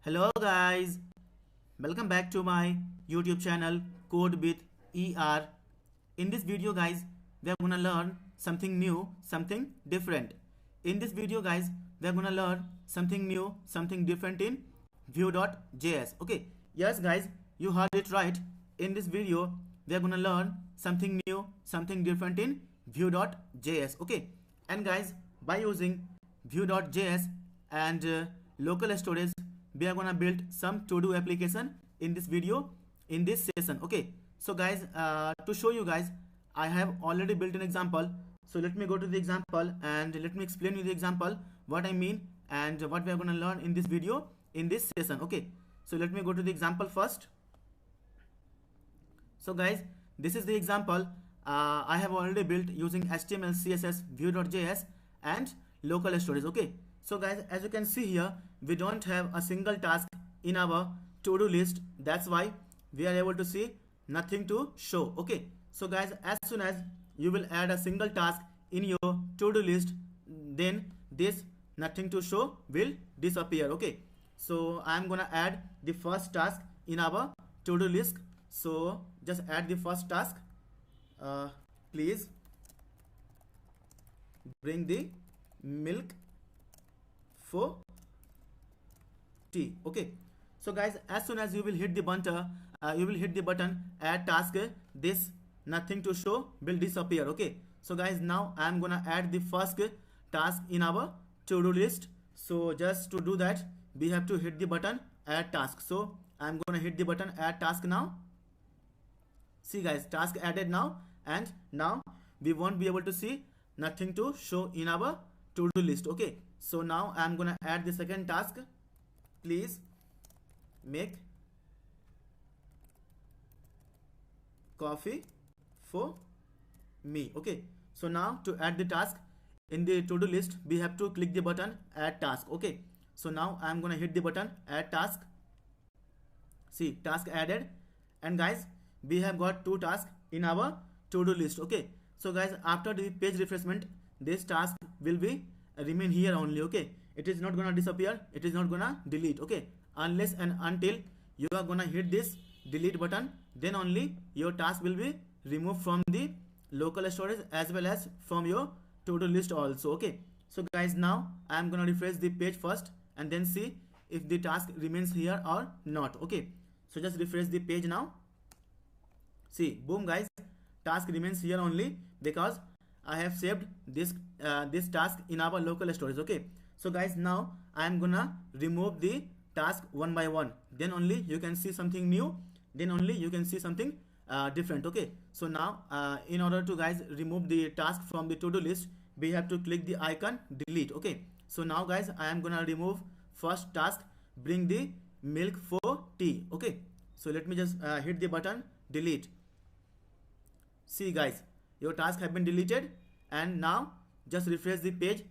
Hello guys, welcome back to my YouTube channel Code with ER. In this video guys, we are gonna learn something new, something different. In this video guys, we are gonna learn something new, something different in Vue.js. Okay, yes guys, you heard it right. In this video, we are gonna learn something new, something different in Vue.js. Okay, and guys, by using Vue.js and local storage, we are gonna build some to-do application in this video, in this session. Okay, so guys, to show you guys, I have already built an example. So let me go to the example and let me explain you the example, what I mean and what we are gonna learn in this video, in this session. Okay, so let me go to the example first. So guys, this is the example I have already built using HTML, CSS, Vue.js and local storage. Okay, so guys, as you can see here, we don't have a single task in our to-do list. That's why we are able to see nothing to show. Okay, so guys, as soon as you will add a single task in your to-do list, then this nothing to show will disappear. Okay, so I'm gonna add the first task in our to-do list. So just add the first task. Please bring the milk for tea. Okay, so guys, as soon as you will hit the button add task, this nothing to show will disappear. Okay, so guys, now I am gonna add the first task in our to-do list. So just to do that, we have to hit the button add task. So I'm gonna hit the button add task now. See guys, task added now, and now we won't be able to see nothing to show in our to-do list. Okay, so now I'm gonna add the second task. Please make coffee for me. Okay, so now to add the task in the to-do list, we have to click the button add task. Okay, so now I'm gonna hit the button add task. See, task added, and guys, we have got two tasks in our to-do list. Okay, so guys, after the page refreshment, this task will be remain here only. Okay, it is not gonna disappear, it is not gonna delete. Okay, unless and until you are gonna hit this delete button, then only your task will be removed from the local storage as well as from your to-do list also. Okay, so guys, now I am gonna refresh the page first and then see if the task remains here or not. Okay, so just refresh the page now. See, boom guys, task remains here only because I have saved this task in our local storage. Okay, so guys, now I am gonna remove the task one by one, then only you can see something new, then only you can see something different. Okay, so now in order to guys remove the task from the to-do list, we have to click the icon delete. Okay, so now guys, I am gonna remove first task, bring the milk for tea. Okay, so let me just hit the button delete. See guys, your task have been deleted, and now just refresh the page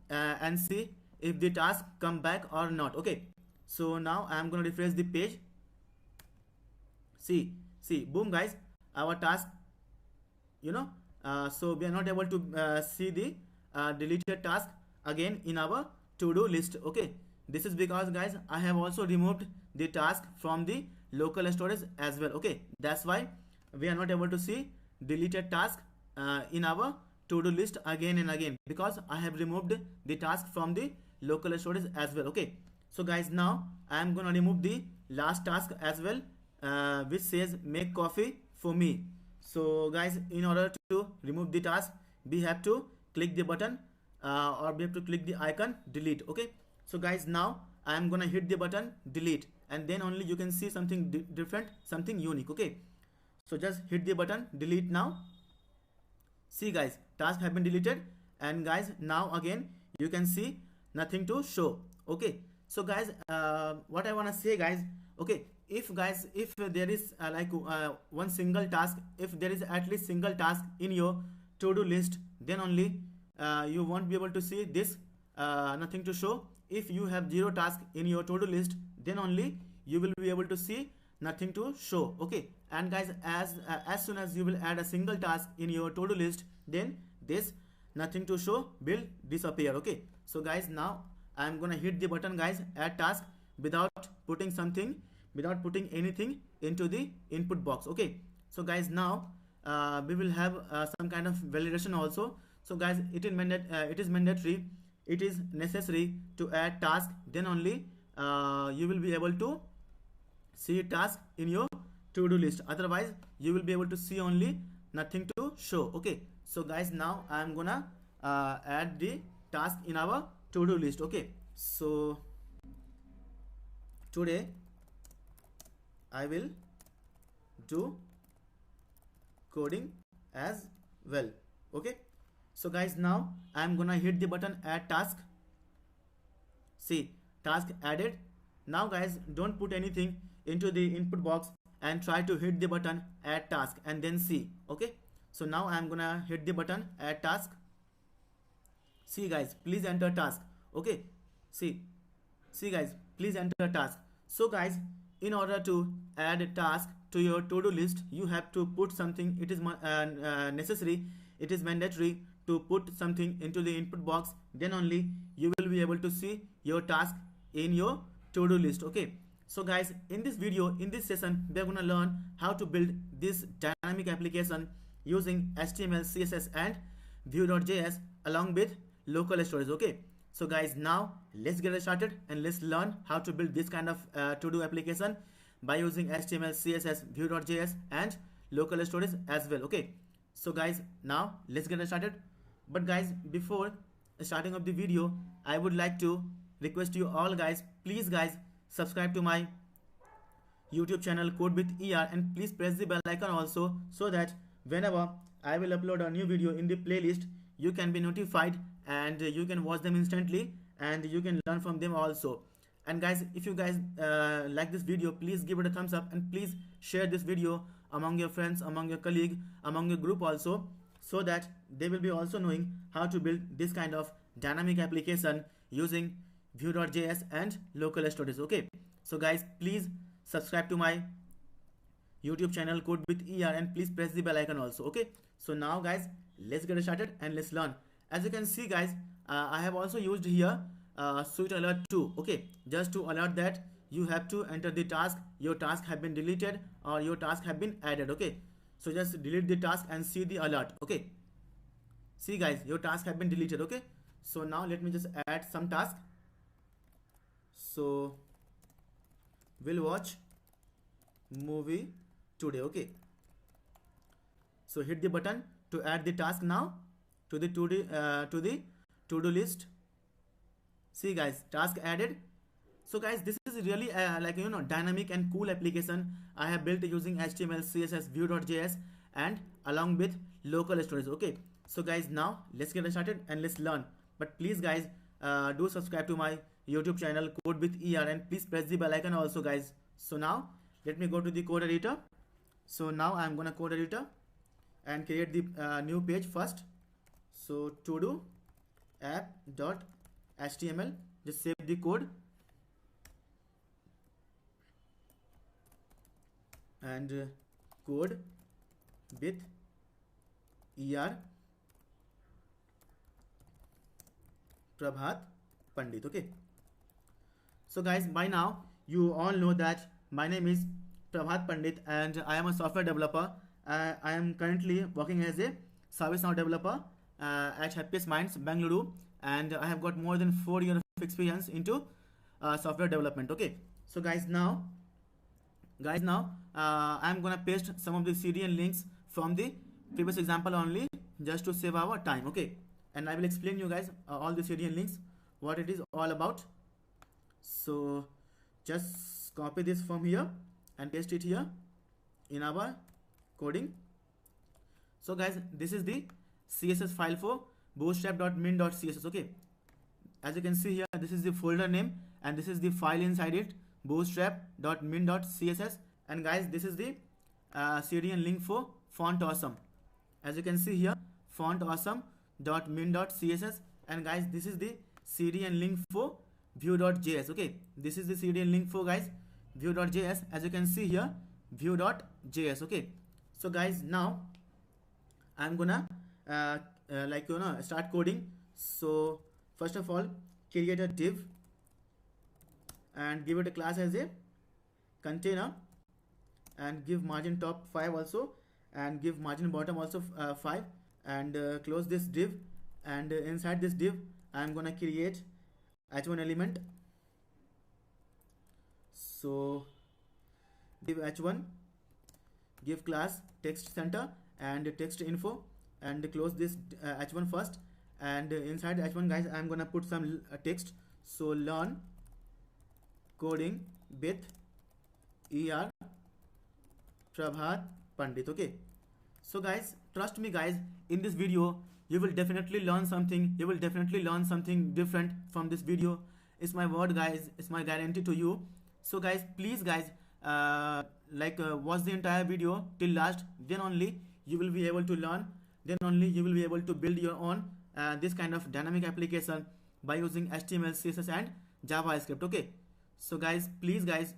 and see if the task come back or not. Okay, so now I am going to refresh the page. See, boom guys, our task, so we are not able to see the deleted task again in our to-do list. Okay, this is because guys, I have also removed the task from the local storage as well. Okay, that's why we are not able to see deleted task in our to-do list again and again, because I have removed the task from the local storage as well. Okay, so guys, now I am gonna remove the last task as well, which says make coffee for me. So guys, in order to remove the task, we have to click the button or we have to click the icon delete. Okay, so guys, now I am gonna hit the button delete, and then only you can see something different, something unique. Okay, so just hit the button delete now. See guys, task have been deleted, and guys, now again you can see nothing to show. Okay, so guys, what I want to say guys, okay, if there is one single task, if there is at least single task in your to-do list, then only you won't be able to see this nothing to show. If you have zero task in your to-do list, then only you will be able to see nothing to show. Okay, and guys, as soon as you will add a single task in your to-do list, then this nothing to show will disappear. Okay, so guys, now I am gonna hit the button guys add task without putting something, without putting anything into the input box. Okay, so guys, now we will have some kind of validation also. So guys, it is mandatory, it is necessary to add task, then only you will be able to see task in your to-do list. Otherwise you will be able to see only, nothing to show. Okay, so guys, now I am gonna add the task in our to-do list. Okay, so today I will do coding as well. Okay, so guys, now I am gonna hit the button add task. See, task added. Now guys, don't put anything into the input box and try to hit the button add task and then see. Okay, so now I am gonna hit the button add task. See guys, please enter task. Okay, see guys, please enter task. So guys, in order to add a task to your to-do list, you have to put something. It is necessary, it is mandatory to put something into the input box, then only you will be able to see your task in your to-do list. Okay, so guys, in this video, in this session, we are going to learn how to build this dynamic application using HTML, CSS and Vue.js along with local storage. Okay, so guys, now let's get started and let's learn how to build this kind of to-do application by using HTML, CSS, Vue.js and local storage as well. Okay, so guys, now let's get started. But guys, before starting of the video, I would like to request you all guys, please guys, subscribe to my YouTube channel Code with ER and please press the bell icon also, so that whenever I will upload a new video in the playlist, you can be notified and you can watch them instantly and you can learn from them also. And guys, if you guys like this video, please give it a thumbs up and please share this video among your friends, among your colleague, among your group also, so that they will be also knowing how to build this kind of dynamic application using Vue.js and local storage. Okay, so guys, please subscribe to my YouTube channel Code with ER and please press the bell icon also. Okay, so now guys, let's get started and let's learn. As you can see guys, I have also used here Sweet Alert 2. Okay, just to alert that you have to enter the task, your task have been deleted or your task have been added. Okay, so just delete the task and see the alert. Okay, see guys, your task have been deleted. Okay, so now let me just add some task. So we'll watch movie today. Okay, so hit the button to add the task now to the to-do list. See guys, task added. So guys, this is really like dynamic and cool application I have built using HTML, CSS, Vue.js and along with local storage. Okay, so guys, now let's get started and let's learn. But please guys, do subscribe to my YouTube channel Code with ER and please press the bell icon also guys. So now let me go to the code editor. So now I'm gonna code editor and create the new page first. So to do app.html, just save the code and code with ER Prabhat Pandit. Okay, so guys, by now you all know that my name is Prabhat Pandit and I am a software developer. I am currently working as a ServiceNow developer at Happiest Minds, Bangalore, and I have got more than 4 years of experience into software development. Okay, so guys, now I'm gonna paste some of the CDN links from the previous example only, just to save our time. Okay, and I will explain you guys all the CDN links, what it is all about. So just copy this from here and paste it here in our coding. So guys, this is the CSS file for bootstrap.min.css. okay, as you can see here, this is the folder name and this is the file inside it, bootstrap.min.css. and guys, this is the CDN link for Font Awesome. As you can see here, fontawesome.min.css. and guys, this is the CDN link for Vue.js. okay, this is the CDN link for guys Vue.js. as you can see here, Vue.js. okay, so guys, now I'm gonna start coding. So first of all, create a div and give it a class as a container, and give margin top 5 also, and give margin bottom also 5, and close this div, and inside this div I'm gonna create h1 element. So div h1, give class text center and text info, and close this h1 first, and inside h1 guys I'm gonna put some text. So learn coding with ER Prabhat Pandit. Okay, so guys, trust me guys, in this video you will definitely learn something. You will definitely learn something different from this video. It's my word guys, it's my guarantee to you. So guys, please guys, watch the entire video till last, then only you will be able to learn, then only you will be able to build your own this kind of dynamic application by using HTML, CSS and JavaScript. Okay, so guys, please guys,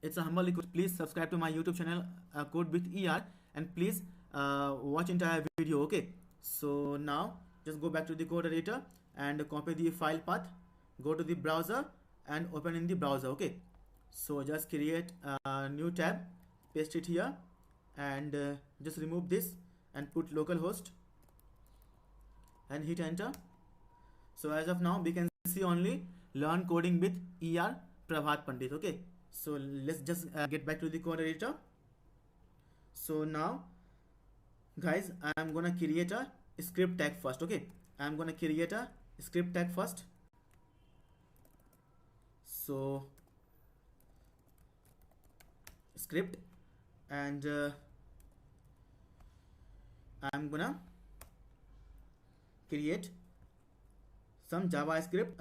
it's a humble request, please subscribe to my YouTube channel Code with ER, and please watch entire video. Okay, so now just go back to the code editor and copy the file path, go to the browser and open in the browser. Okay, so just create a new tab, paste it here, and just remove this and put localhost and hit enter. So as of now we can see only learn coding with ER Prabhat Pandit. Okay, so let's just get back to the code editor. So now guys, I am gonna create a script tag first. Okay, I am gonna create a script tag first. So script, and I'm gonna create some JavaScript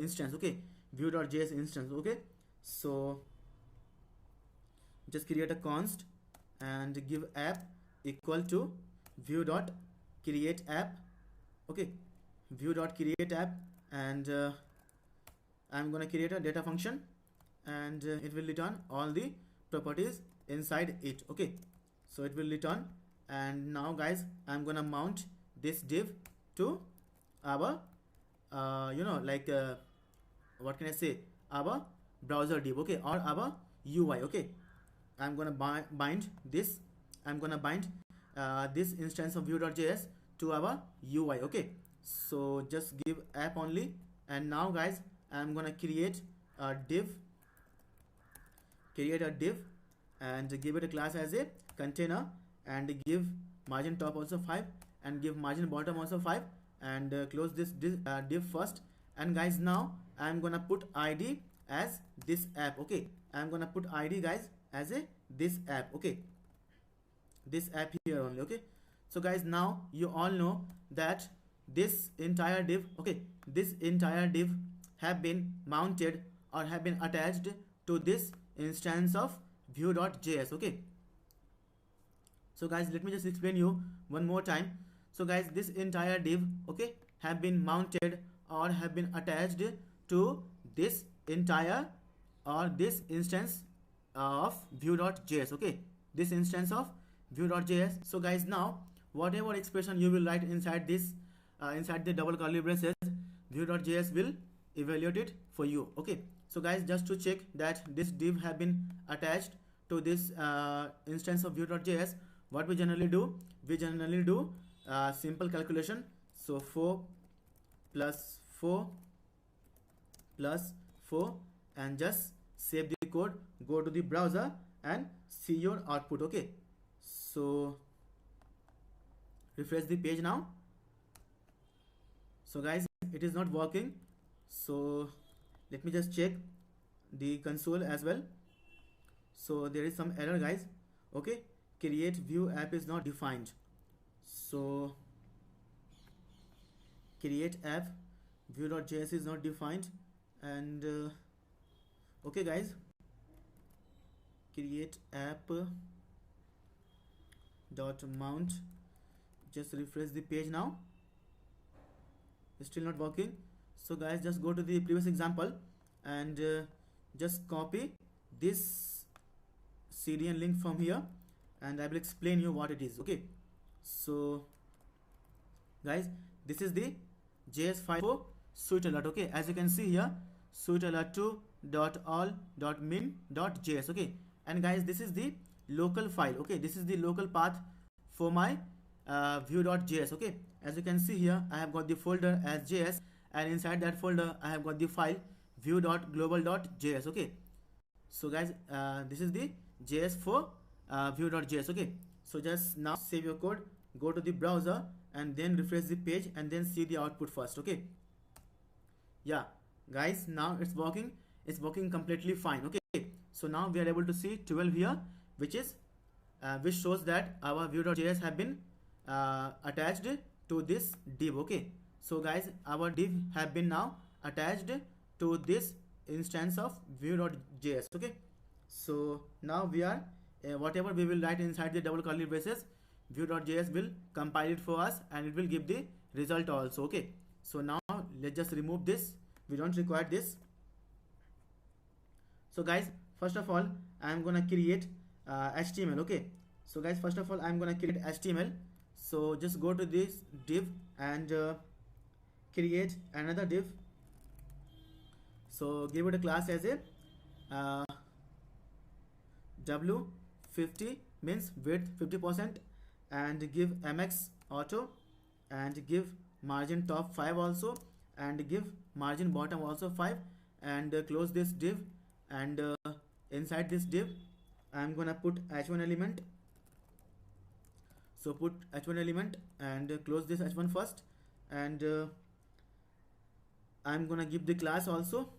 instance. Okay, view.js instance. Okay, so just create a const and give app equal to view.create app. Okay, view.create app, and I'm gonna create a data function, and it will return all the properties inside it. Okay, so it will return, and now guys I'm gonna mount this div to our what can I say, our browser div. Okay, or our UI. Okay, I'm gonna bind this, I'm gonna bind this instance of view.js to our UI. Okay, so just give app only, and now guys I'm gonna create a div, and give it a class as a container, and give margin top also 5, and give margin bottom also 5, and close this div first, and guys now I'm gonna put ID as this app. Okay, I'm gonna put ID guys as a this app. Okay, this app here only. Okay, so guys now you all know that this entire div, okay, this entire div have been mounted or have been attached to this instance of view.js. Okay, so guys let me just explain you one more time. So guys, this entire div, okay, have been mounted or have been attached to this entire or this instance of view.js. Okay, this instance of view.js. So guys now whatever expression you will write inside this inside the double curly braces, view.js will evaluate it for you. Okay, so guys just to check that this div have been attached to this instance of view.js, what we generally do, simple calculation. So 4 plus 4 plus 4, and just save the code, go to the browser and see your output. Okay, so refresh the page now. So guys it is not working, so let me just check the console as well. So there is some error guys. Okay, create view app is not defined. So create app view.js is not defined, and okay guys, create app dot mount, just refresh the page now. It's still not working. So guys just go to the previous example and just copy this CDN link from here, and I will explain you what it is. Okay, so guys this is the JS file for Sweet Alert. Okay, as you can see here, suitealert2.all.min.js. okay, and guys, this is the local file. Okay, this is the local path for my vue.js. okay, as you can see here, I have got the folder as js, and inside that folder I have got the file vue.global.js. okay, so guys, this is the js for vue.js. okay, so just now save your code, go to the browser, and then refresh the page, and then see the output first. okay, yeah guys, now it's working completely fine. okay, so now we are able to see 12 here, which is which shows that our vue.js have been attached to this div. okay, so guys, our div have been now attached to this instance of vue.js. okay, so now we are whatever we will write inside the double curly braces, vue.js will compile it for us, and it will give the result also. okay, so now let's just remove this, we don't require this. So guys, first of all, I'm gonna create HTML. okay, so guys, first of all, I'm gonna create HTML. So just go to this div and create another div. So give it a class as a w50, means width 50%, and give mx auto, and give margin top 5 also, and give margin bottom also 5, and close this div, and inside this div I'm gonna put h1 element. So put h1 element and close this h1 first, and I'm gonna give the class also.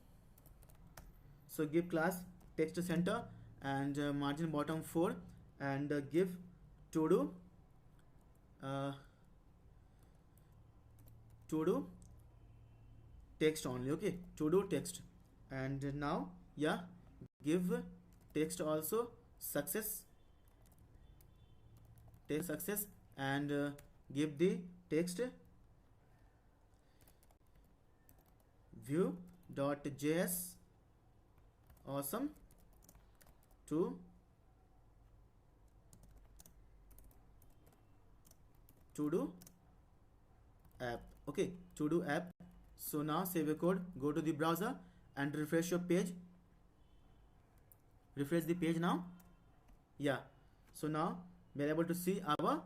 So give class text center, and margin bottom 4, and give to do text only. okay, to do text, and now yeah, give text also success, text success, and give the text vue.js awesome to do app. okay, to do app. So now save your code, go to the browser, and refresh your page, refresh the page now. yeah, so now we are able to see our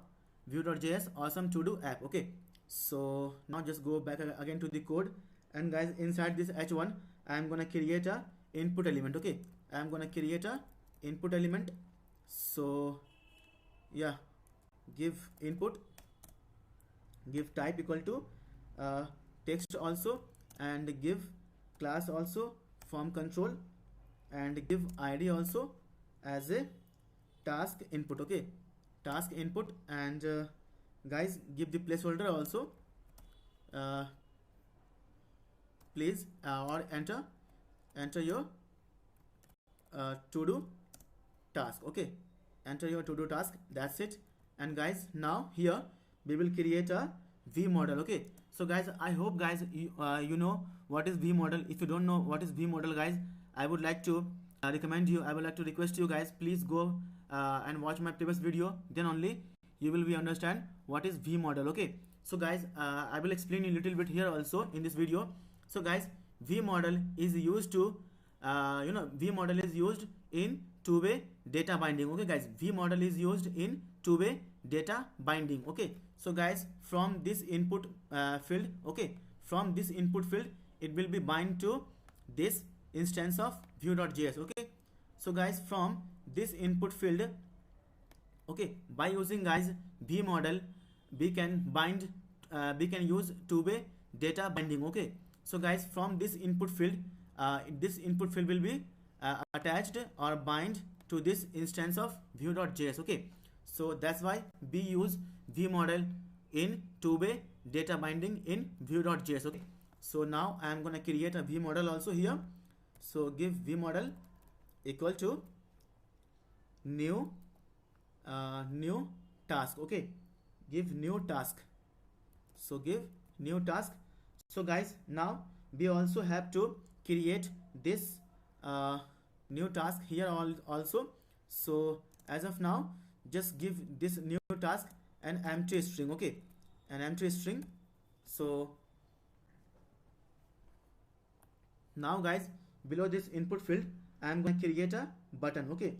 vue.js awesome to do app. okay, so now just go back again to the code, and guys, inside this h1 I am gonna create a input element. okay, I am gonna create a input element. So yeah, give input, give type equal to text also, and give class also form control, and give id also as a task input. okay, task input, and guys, give the placeholder also, please, or enter your to do task. okay, enter your to do task, that's it. And guys, now here we will create a v model. okay, so guys, I hope guys you know what is v model. If you don't know what is v model, guys, I would like to recommend you, I would like to request you guys, please go and watch my previous video, then only you will be understand what is v model. okay, so guys, I will explain you a little bit here also in this video. So guys, v model is used to v model is used in two-way data binding. okay guys, v model is used in two-way data binding. okay, so guys, from this input field, okay, from this input field, it will be bind to this instance of vue.js. okay, so guys, from this input field, okay, by using guys v model, we can bind we can use two-way data binding. okay, so guys, from this input field will be attached or bind to this instance of vue.js. okay, so that's why we use v model in two-way data binding in vue.js. okay, so now I am gonna create a v model also here. So give v model equal to new new task. okay, give new task. So give new task. So guys, now we also have to create this new task here also. So as of now, just give this new task an empty string. okay, an empty string. So Now guys, below this input field I am going to create a button. Okay,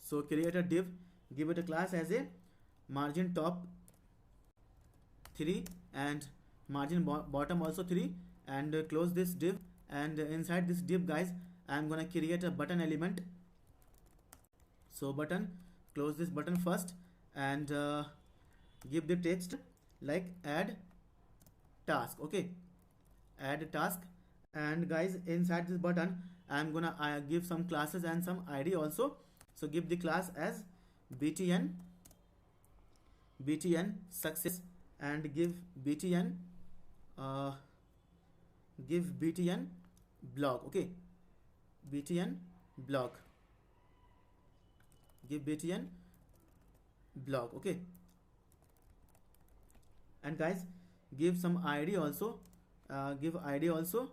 so create a div, give it a class as a margin top 3 and margin bottom also 3, and close this div. And inside this div guys, I am gonna create a button element. So button, close this button first, and give the text like add task. Okay, add task. And guys, inside this button I am gonna give some classes and some id also. So give the class as btn success, and give btn blog. Okay, btn blog, give btn blog. Okay, and guys, give some id also, give id also.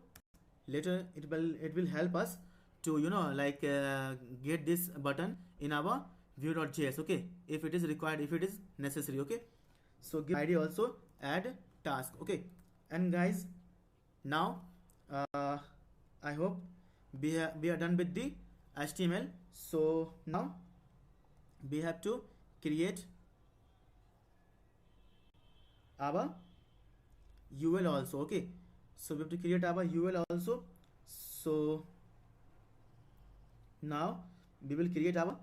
Later it will help us to like get this button in our view.js. Okay, if it is required, if it is necessary. Okay, so give id also, add task. Okay, and guys, now I hope we are done with the HTML. So now we have to create our UL also. Okay, so we have to create our UL also. So now we will create our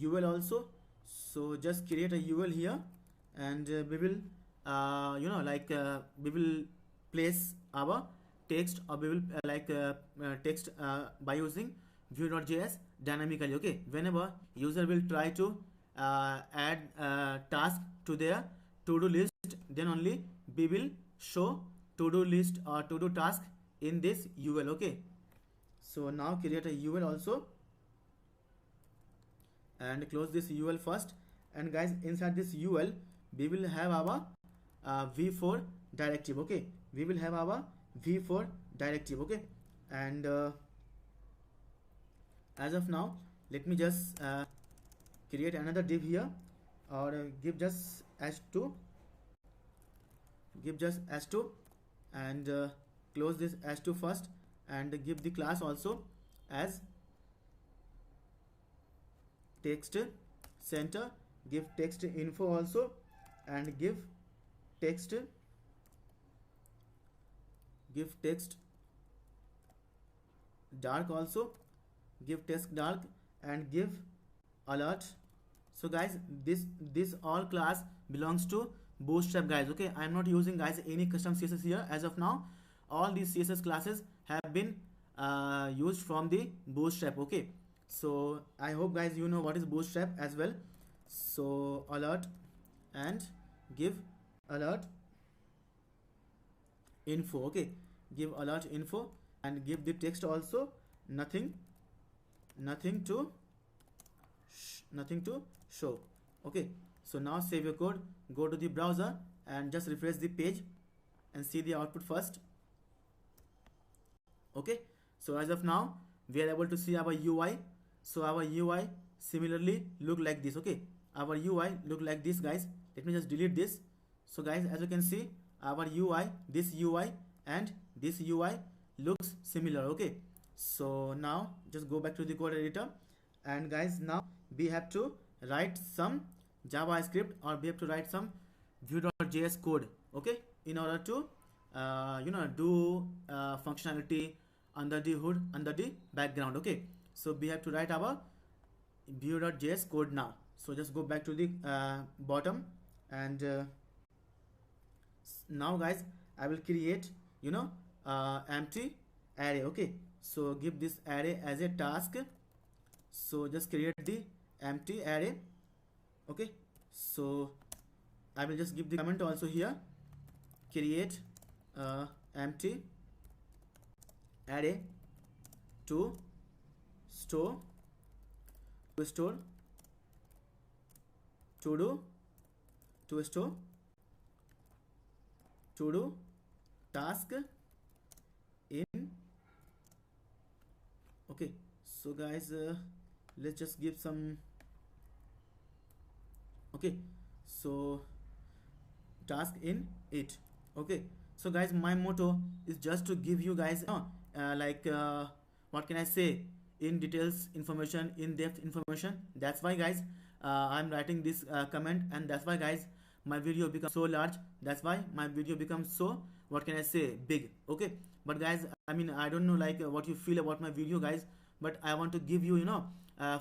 UL also. So just create a UL here, and we will we will place our text, or we will text by using view.js dynamically. Okay, whenever user will try to add task to their to-do list, then only we will show to-do list or to-do task in this UL. Okay, so now create a UL also, and close this UL first. And guys, inside this UL we will have our v4 directive. Okay, we will have our v4 directive. Okay, and as of now, let me just create another div here, or give just h2, and close this h2 first, and give the class also as text center, give text info also, and give text dark also, give text dark, and give alert. So guys, this all class belongs to Bootstrap guys. Okay, I am not using guys any custom CSS here as of now. All these CSS classes have been used from the Bootstrap. Okay, so I hope guys you know what is Bootstrap as well. So alert, and give alert info. Okay, give alert info, and give the text also nothing to show. Okay, so now save your code, go to the browser, and just refresh the page and see the output first. Okay, so as of now we are able to see our UI. So our UI similarly look like this. Okay, our UI look like this guys. Let me just delete this. So guys, as you can see, our UI, this UI and this UI looks similar. Okay, so now just go back to the code editor, and guys, now we have to write some JavaScript, or we have to write some view.js code. Okay, in order to do functionality under the hood, under the background. Okay, so we have to write our view.js code now. So just go back to the bottom, and now guys, I will create empty array. Okay, so give this array as a task. So just create the empty array. Okay, so I will just give the comment also here, create empty array to store to store to do task in. Okay, so guys, let's just give some. Okay, so task in it. Okay, So guys, my motto is just to give you guys what can I say, in details information, in depth information. That's why guys, I'm writing this comment, and that's why guys my video becomes so large. That's why my video becomes so, what can I say, big. Okay, but guys, I mean, I don't know what you feel about my video guys, but I want to give you,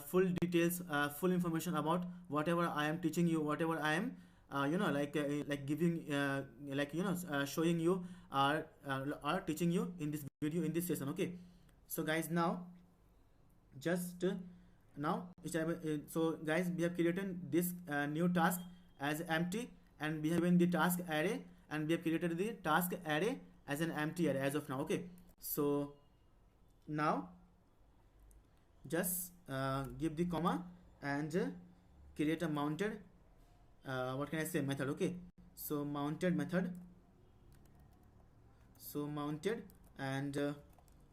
full details, full information about whatever I am teaching you, whatever I am giving showing you or teaching you in this video, in this session. Okay, so guys, now just now so guys, we have created this new task as empty, and we have in the task array, and we have created the task array as an empty array as of now. Okay, so now just give the comma and create a mounted what can I say, method. Okay, so mounted method, so mounted, and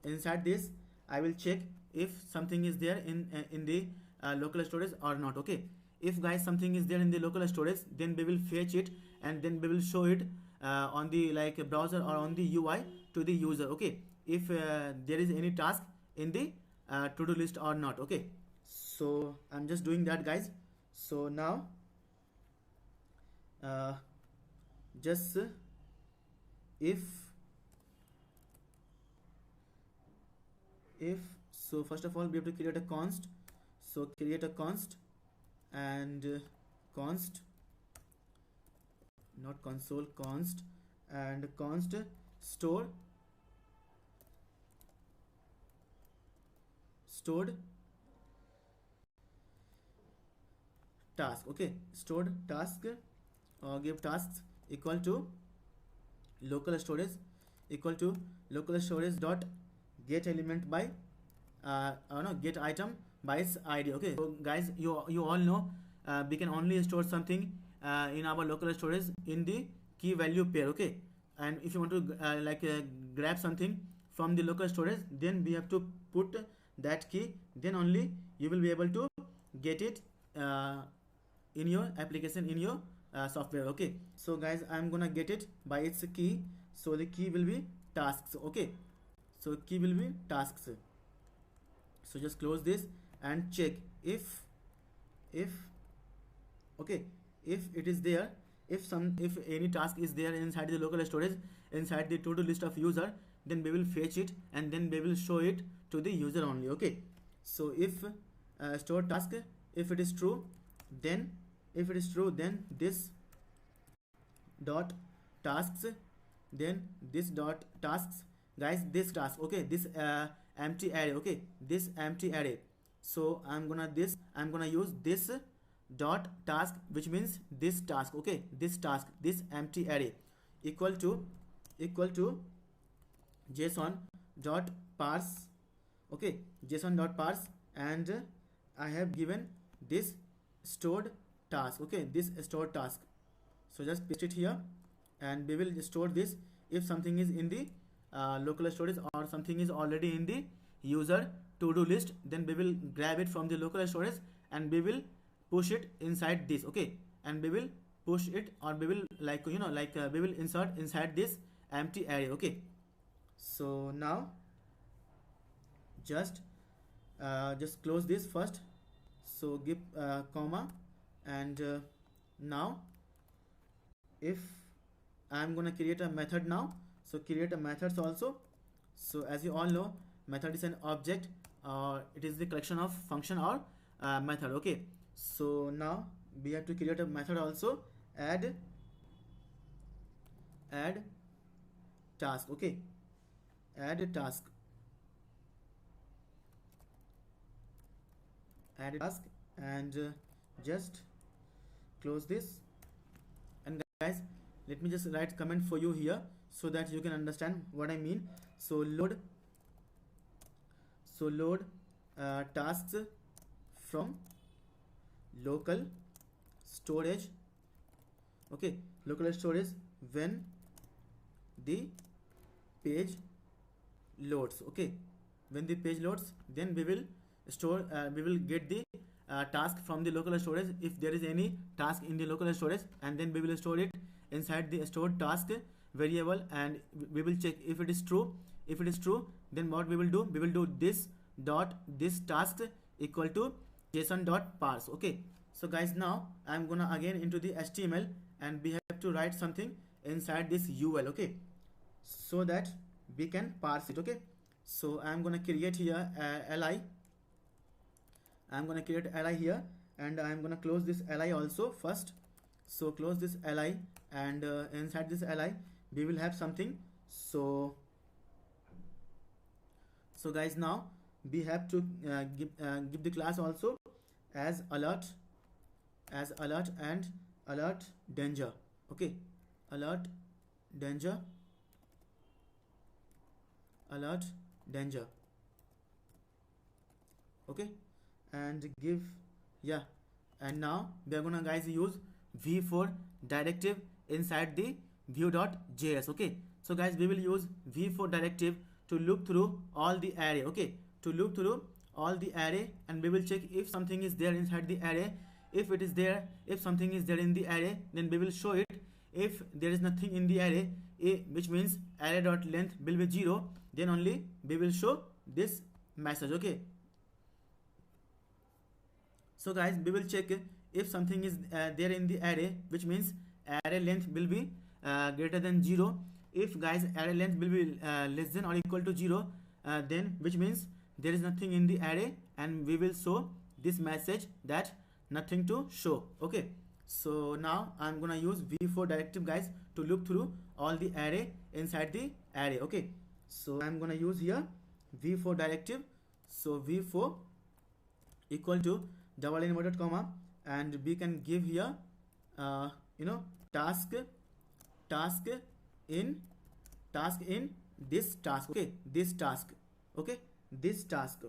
inside this I will check if something is there in the local storage or not. Okay, if guys something is there in the local storage, then we will fetch it, and then we will show it on the browser or on the UI to the user. Okay, if there is any task in the to-do list or not. Okay, so I'm just doing that guys. So now just if so first of all we have to create a const. So create a const, and const, not console, const, and const stored task. Okay, stored task, give tasks equal to local storage dot get element by no, get item by its id. Okay, so guys, you all know we can only store something in our local storage in the key value pair. Okay, and if you want to grab something from the local storage, then we have to put that key, then only you will be able to get it in your application, in your software. Okay, so guys, I'm gonna get it by its key, so the key will be tasks. Okay, so key will be tasks. So just close this and check if okay, if it is there, if any task is there inside the local storage, inside the to-do list of user, then we will fetch it, and then we will show it to the user only. Okay, so if store task, if it is true, then this dot tasks, then this dot tasks, guys, this task. Okay, this empty array. Okay, this empty array. So I'm gonna use this dot task, which means this task. Okay, this task, this empty array equal to json dot parse. Okay, json dot parse, and I have given this stored task. Okay, this stored task. So just paste it here, and we will store this. If something is in the local storage, or something is already in the user to-do list, then we will grab it from the local storage, and we will push it inside this. Okay, and we will push it, or we will we will insert inside this empty array. Okay, so now just close this first. So give comma, and now if I'm gonna create a method now, so create a methods also. So as you all know, method is an object, or it is the collection of function or method. Okay, so now we have to create a method also, add task. Okay, add task, and just close this. And guys, let me just write comment for you here, so that you can understand what I mean. So load tasks from local storage. Okay, local storage when the page loads. Okay, when the page loads, then we will get the task from the local storage, if there is any task in the local storage, and then we will store it inside the stored task variable, and we will check if it is true. If it is true, then what we will do, we will do this dot this task equal to json dot parse. Okay, so guys, now I'm gonna again into the HTML, and we have to write something inside this UL, okay, so that we can parse it. Okay, so I'm gonna create here li. I'm gonna create li here, and I'm gonna close this li also first. So close this li, and inside this li we will have something. So guys, now we have to give the class also as alert and alert danger. Okay, alert danger, alert danger. Okay, and give, yeah, and now we are gonna guys use v4 directive inside the view.js. okay, so guys, we will use v4 directive to loop through all the array. Okay, to loop through all the array, and we will check if something is there inside the array. If it is there, if something is there in the array, then we will show it. If there is nothing in the array, which means array dot length will be 0, then only we will show this message. Okay, so guys, we will check if something is there in the array, which means array length will be greater than 0. If guys array length will be less than or equal to 0, then which means there is nothing in the array, and we will show this message that nothing to show. Okay, so now I'm gonna use v4 directive guys to loop through all the array inside the array. Okay, so I'm gonna use here v4 directive. So v4 equal to double inverted comma, and we can give here task in this task. Okay, this task. Okay, this task.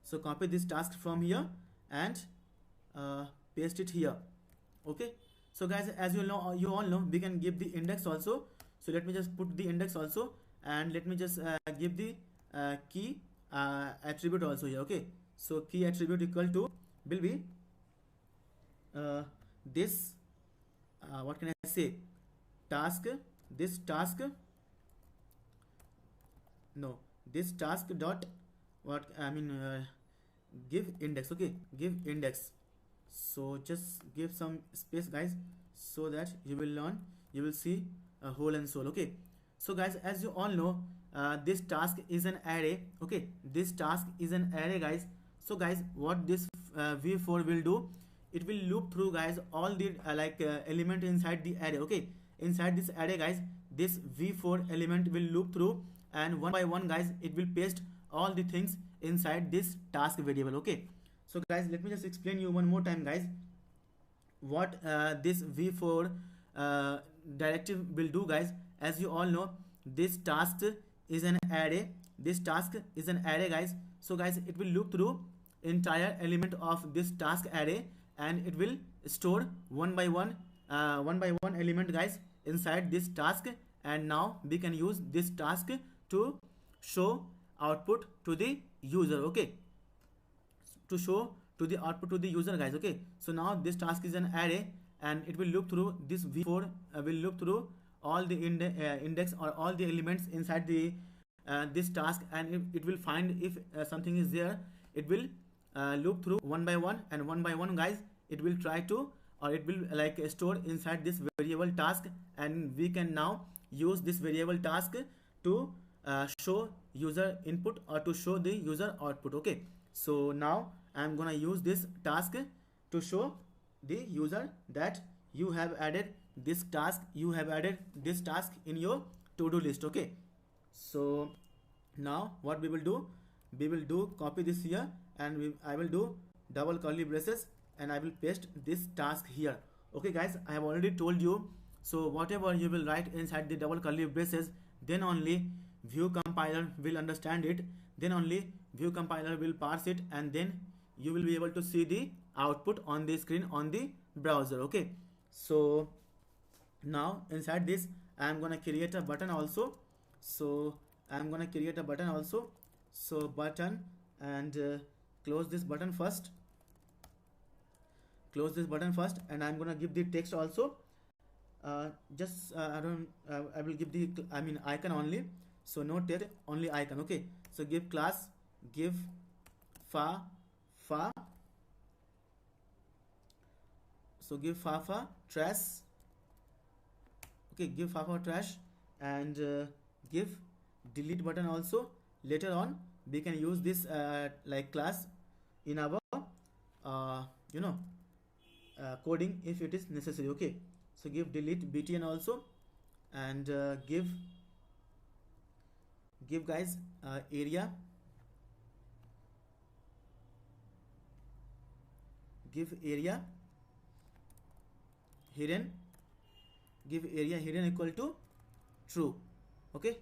So copy this task from here and paste it here. Okay, so guys, as you all know, we can give the index also. So let me just put the index also, and let me just give the key attribute also here. Okay, so key attribute equal to will be this what can I say, task, this task, no, this task dot what I mean give index. Okay, give index. So just give some space guys, so that you will learn, you will see a whole and soul. Okay, so guys, as you all know, this task is an array. Okay, this task is an array guys. So guys, what this v4 will do, it will loop through guys all the element inside the array. Okay, inside this array guys, this v4 element will loop through, and one by one guys, it will paste all the things inside this task variable. Okay, so guys, let me just explain you one more time guys what this v4 directive will do guys. As you all know, this task is an array. This task is an array guys. So guys, it will loop through entire element of this task array, and it will store one by one element guys inside this task. And now we can use this task to show output to the user. Okay, to show to the output to the user guys. Okay, so now this task is an array, and it will loop through this v4 will loop through all the index or all the elements inside the this task, and it will find if something is there. It will loop through one by one, and one by one guys, it will try to, or it will store inside this variable task, and we can now use this variable task to show user input or to show the user output. Okay, so now I'm gonna use this task to show the user that you have added this task, you have added this task in your to-do list. Okay, so now what we will do, copy this here, and I will do double curly braces, and I will paste this task here. Okay guys, I have already told you, so whatever you will write inside the double curly braces, then only view compiler will understand it, then only view compiler will parse it, and then you will be able to see the output on the screen on the browser. Okay, so now inside this I am gonna create a button also. So I am gonna create a button also. So button, and close this button first. close this button first, and I'm gonna give the text also. I will give the icon only, so no text, only icon. Okay, so give class, give fa, so give fa trash. Okay, give fa trash, and give delete button also. Later on we can use this like class in our you know coding if it is necessary. Okay, so give delete btn also, and give guys area, give area hidden, give area hidden equal to true. Okay,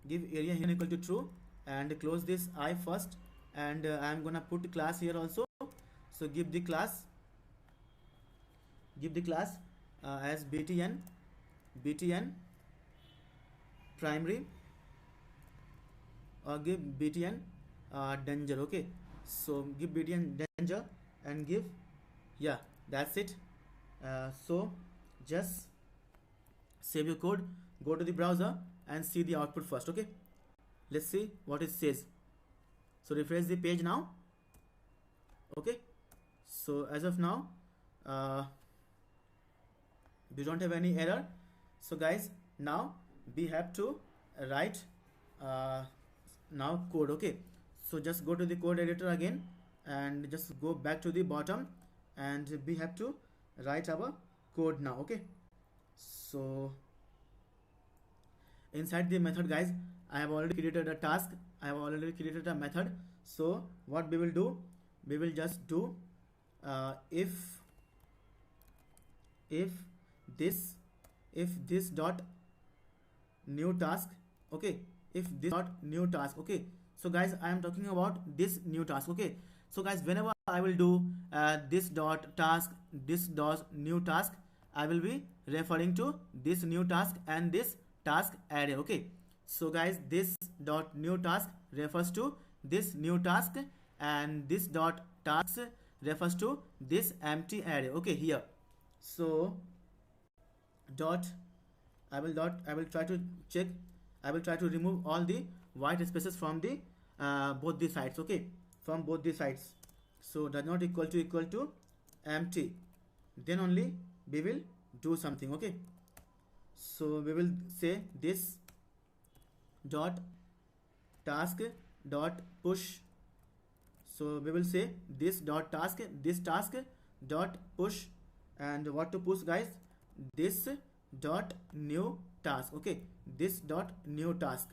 give area hidden equal to true, and close this I first, and I'm gonna put class here also. So give the class as btn primary, or give btn danger. Okay, so give btn danger and give, yeah, that's it. So just save your code, go to the browser and see the output first. Okay, let's see what it says. So refresh the page now. Okay, so as of now we don't have any error. So guys, now we have to write now code. Okay, so just go to the code editor again, and just go back to the bottom, and we have to write our code now. Okay, so inside the method, guys, I have already created a task, I have already created a method. So what we will do, we will just do if this dot new task. Okay, if this dot new task. Okay, so guys, I am talking about this new task. Okay, so guys, whenever I will do this dot task, this dot new task, I will be referring to this new task and this task array. Okay, so guys, this dot new task refers to this new task, and this dot task refers to this empty array. Okay, here, so I will try to check, I will try to remove all the white spaces from the both the sides. Okay, from both the sides. So does not equal to empty, then only we will do something. Okay, so we will say this dot task dot push. So we will say this dot task, this task dot push, and what to push, guys, this dot new task. Okay, this dot new task.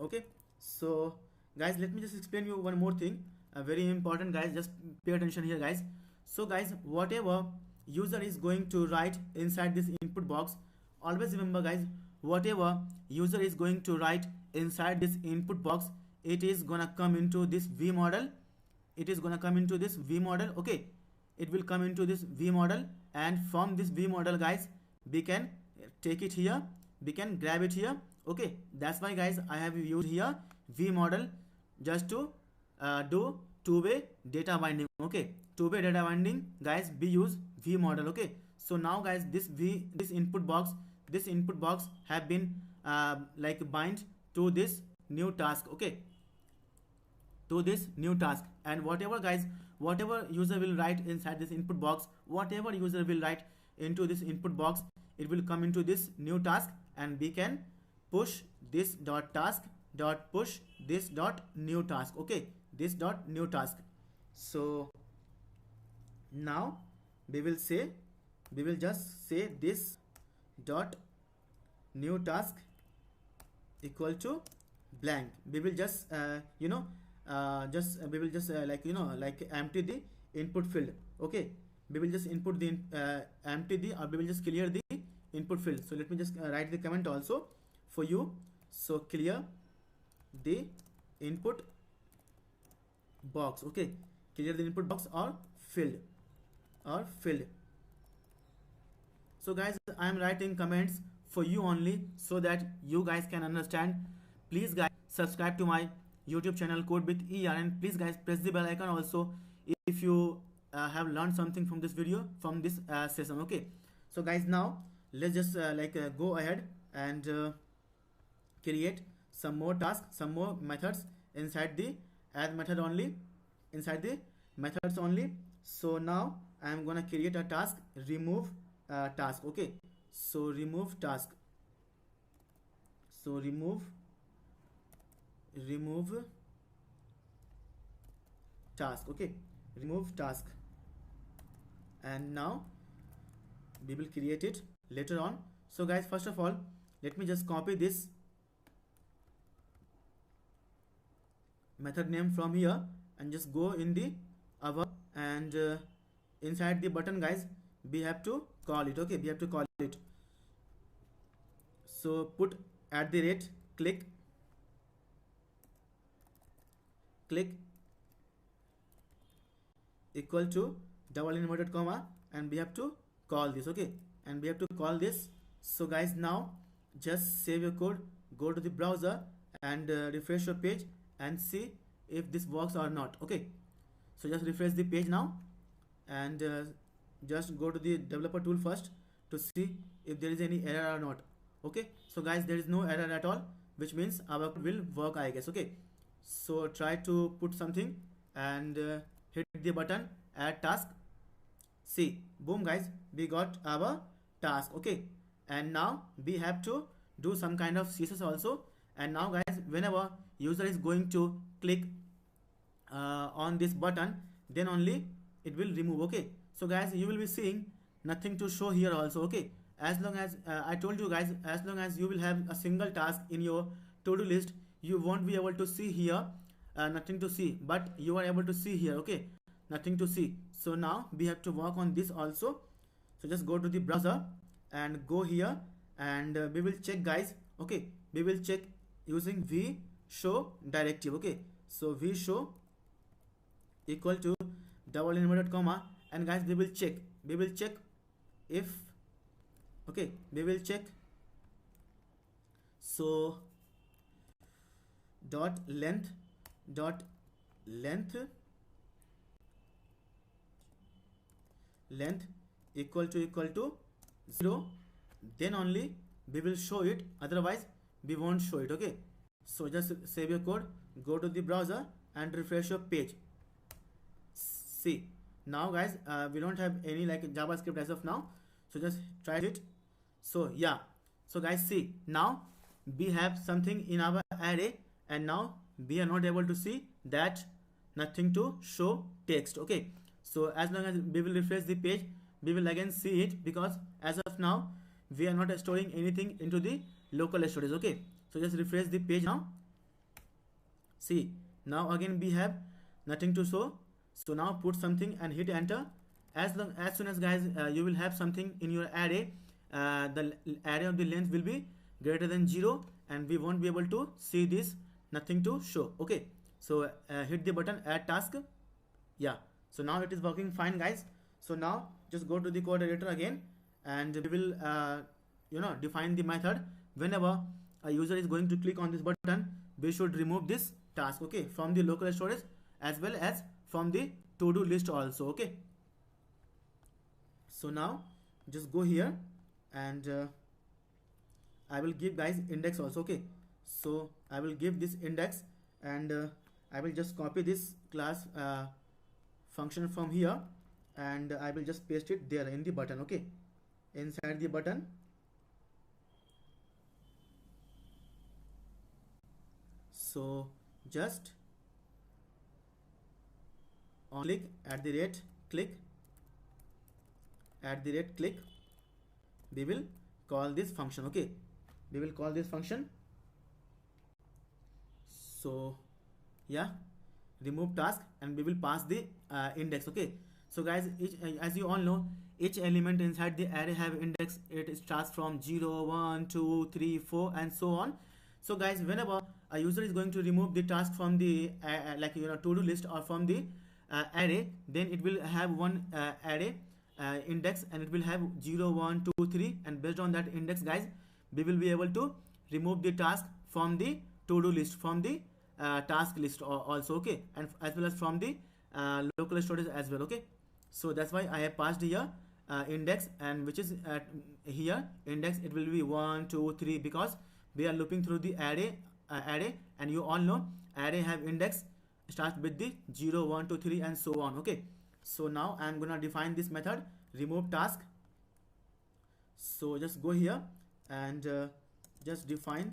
Okay, so guys, let me just explain you one more thing, very important, guys, just pay attention here, guys. So guys, whatever user is going to write inside this input box, always remember, guys, whatever user is going to write inside this input box, it is gonna come into this v model. It is gonna come into this v model. Okay, it will come into this v model, and from this v model, guys, we can take it here, we can grab it here. Okay, that's why, guys, I have used here v model just to do two-way data binding. Okay, two-way data binding, guys, we use v model. Okay, so now, guys, this input box have been like bind to this new task. Okay, to this new task, and whatever, guys, whatever user will write inside this input box, whatever user will write into this input box, it will come into this new task, and we can push this dot task dot push this dot new task. Okay, this dot new task. So now we will just say this dot new task equal to blank. We will just we will just like empty the input field. Okay, we will just input the empty the, or we will just clear the input field. So let me just write the comment also for you. So clear the input box. Okay, clear the input box or field. So guys, I am writing comments for you only, so that you guys can understand. Please, guys, subscribe to my YouTube channel Code with ER, and please, guys, press the bell icon also if you have learned something from this video, from this session. Okay, so guys, now let's just go ahead and create some more tasks, some more methods inside the add method only, inside the methods only. So now I am gonna create a task, remove task. Okay, so remove task, so remove task. Okay, remove task, and now we will create it later on. So guys, first of all, let me just copy this method name from here and just go in the our, and inside the button, guys, we have to call it. Okay, we have to call it. So put @ click equal to double inverted comma, and we have to call this. Okay, and we have to call this. So guys, now just save your code, go to the browser and refresh your page and see if this works or not. Okay, so just refresh the page now, and just go to the developer tool first to see if there is any error or not. Okay, so guys, there is no error at all, which means our code will work, I guess. Okay, so try to put something and hit the button add task. See, boom guys, we got our task. Okay, and now we have to do some kind of CSS also. And now guys, whenever user is going to click on this button, then only it will remove. Okay, so guys, you will be seeing nothing to show here also. Okay, as long as I told you guys, as long as you will have a single task in your to-do list, you won't be able to see here nothing to see, but you are able to see here. Okay, nothing to see. So now we have to work on this also. So just go to the browser and go here, and we will check, guys. Okay, we will check using vshow directive. Okay, so vshow equal to double inverted comma, and guys, we will check if, okay, we will check. So dot length equal to 0, then only we will show it, otherwise we won't show it. Okay, so just save your code, go to the browser and refresh your page. See, now guys, we don't have any JavaScript as of now, so just try it. So yeah, so guys, see, now we have something in our array, and now we are not able to see that, nothing to show text. Okay, so as long as we will refresh the page, we will again see it, because as of now we are not storing anything into the local storage. Okay, so just refresh the page now. See, now again we have nothing to show. So now put something and hit enter. As soon as guys you will have something in your array, the array of the length will be greater than 0, and we won't be able to see this, nothing to show. Okay, so hit the button add task. Yeah, so now it is working fine, guys. So now just go to the code editor again, and we will define the method. Whenever a user is going to click on this button, we should remove this task. Okay, from the local storage as well as from the to-do list also. Okay, so now just go here, and I will give guys index also. Okay, so I will give this index, and I will just copy this class function from here, and I will just paste it there in the button. Okay, inside the button. So just on click we will call this function. Okay, we will call this function. So yeah, remove task, and we will pass the index. Okay, so guys, as you all know, each element inside the array have index. It starts from 0, 1, 2, 3, 4 and so on. So guys, whenever a user is going to remove the task from the to-do list or from the array, then it will have one array index, and it will have 0, 1, 2, 3, and based on that index, guys, we will be able to remove the task from the to-do list, from the task list also. Okay, and as well as from the local storage as well. Okay, So that's why I have passed here index, and which is at here index, it will be 1 2 3, because we are looping through the array, and you all know array have index starts with the 0 1 2 3 and so on. Okay, so now I'm gonna define this method remove task. So just go here and just define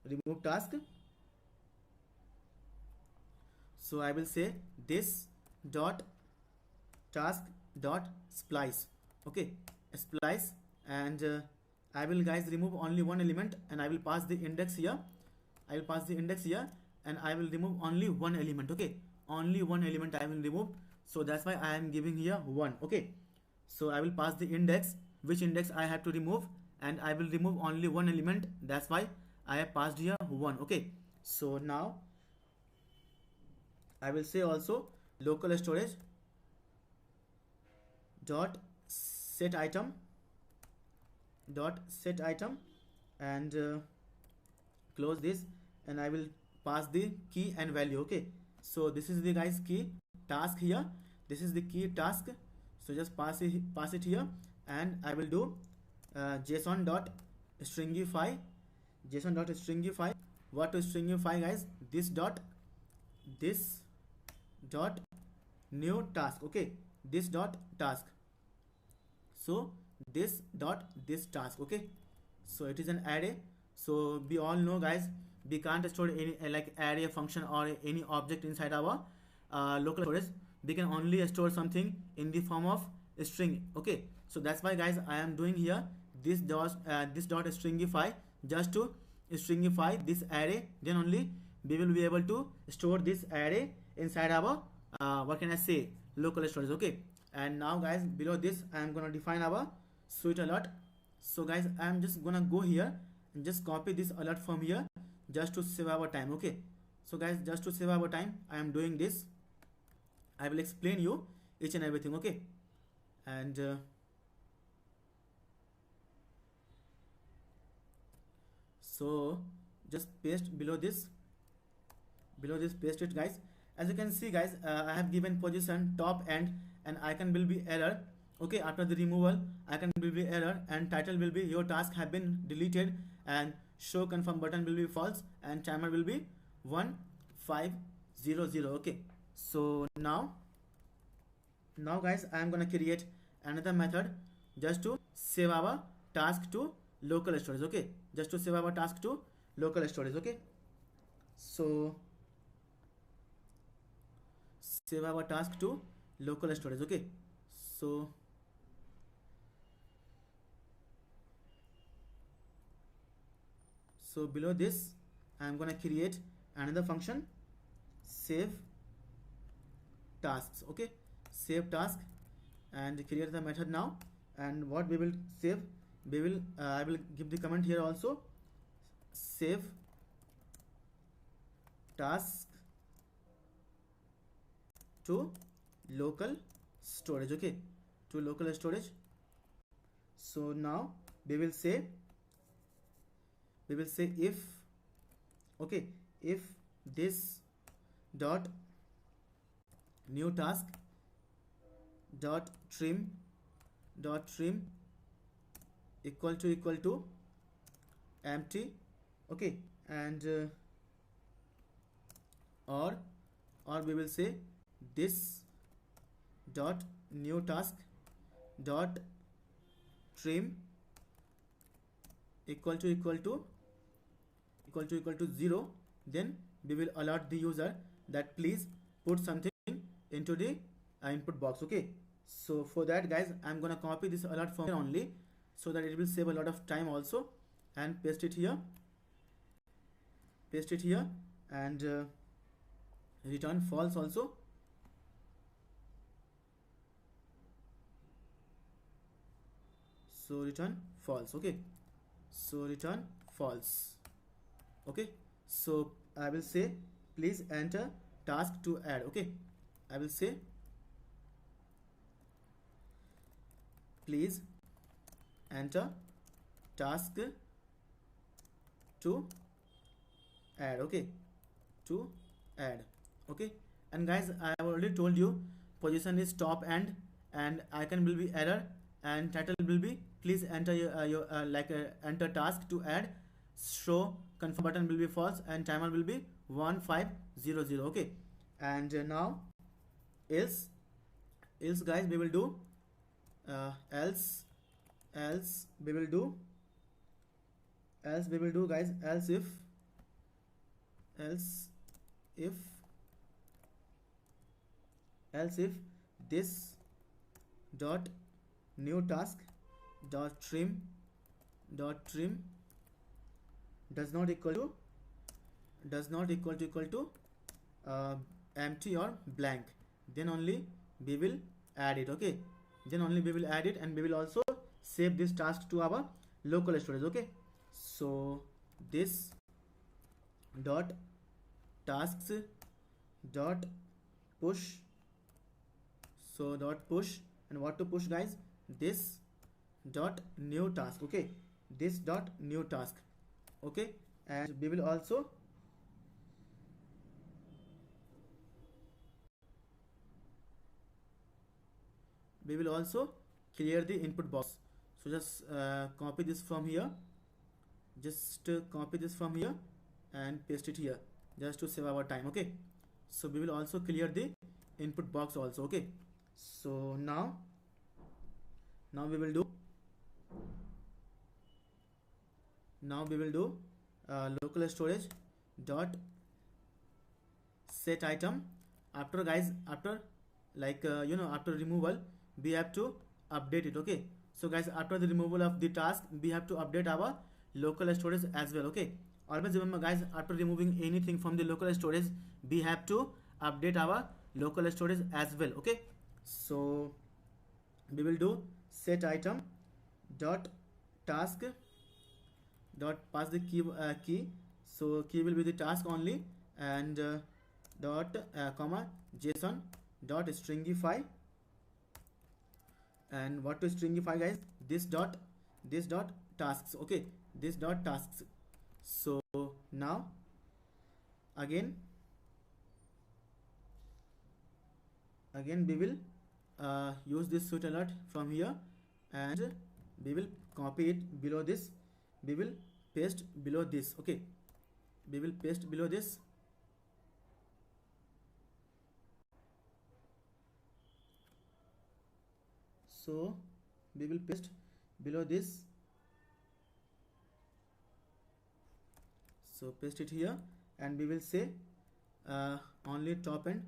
remove task. So I will say this dot task dot splice. Okay, splice, and I will guys remove only one element, and I will pass the index here. I will pass the index here, and I will remove only one element. Okay, only one element I will remove. So that's why I am giving here 1. Okay, so I will pass the index, which index I have to remove, and I will remove only one element. That's why I have passed here 1. Okay, so now I will say also local storage dot set item and close this, and I will pass the key and value. Okay, so this is the guys key task here, this is the key task. So just pass it here, and I will do json dot stringify. What to stringify guys? This dot new task. Okay, this dot task. So this dot this task. Okay, so it is an array. So we all know guys, we can't store any like array function or any object inside our local storage. We can only store something in the form of a string. Okay, so that's why guys I am doing here this dot stringify, just to stringify this array. Then only we will be able to store this array inside our what can I say, local storage. Okay, and now guys below this I am gonna define our switch alert. So guys I am just gonna go here and just copy this alert from here, just to save our time. Okay, so guys just to save our time I am doing this. I will explain you each and everything. Okay, and so just paste below this paste it guys. As you can see guys, I have given position top end, and icon will be error. Okay, after the removal icon will be error, and title will be your task have been deleted, and show confirm button will be false, and timer will be 1500. Okay, so now guys I am gonna create another method just to save our task to local storage. Okay, just to save our task to local storage. Okay, so save our task to local storage. Okay, so below this I am gonna create another function save tasks. Okay, save task, and create the method now. And what we will save, we will I will give the comment here also, save task to local storage. Okay, to local storage. So now we will say if, okay, if this dot new task dot trim equal to empty. Okay, and or we will say this dot new task dot trim equal to 0. Then we will alert the user that please put something into the input box. Okay, so for that guys I'm gonna copy this alert from here only, so that it will save a lot of time also, and paste it here, and return false also. So return false. Okay, so return false. Okay, so I will say please enter task to add. Okay, I will say please enter task to add. Okay, to add. Okay, and guys I have already told you position is top end, and icon will be error, and title will be please enter your enter task to add. Show confirm button will be false, and timer will be 1500. Okay, and now else guys we will do else we will do guys, else if if this dot new task dot trim does not equal to empty or blank, then only we will add it. Okay, then only we will add it, and we will also save this task to our local storage. Okay, so this dot tasks dot push, so dot push, and what to push guys, this dot new task. Okay, this dot new task. Okay, and we will also clear the input box. So just copy this from here, and paste it here, just to save our time. Okay, so we will also clear the input box also. Okay, so now we will do local storage dot set item. After guys, after after removal, we have to update it. Okay, so guys, after the removal of the task, we have to update our local storage as well. Okay, always remember guys, after removing anything from the local storage, we have to update our local storage as well. Okay, so we will do set item dot task dot pass the key, so key will be the task only, and dot comma json dot stringify. And what to stringify guys, this dot tasks. Okay, this dot tasks. So now again we will use this switch alert from here, and we will copy it below this, we will paste below this. Okay, we will paste below this. So we will paste below this, so paste it here, and we will say only top end.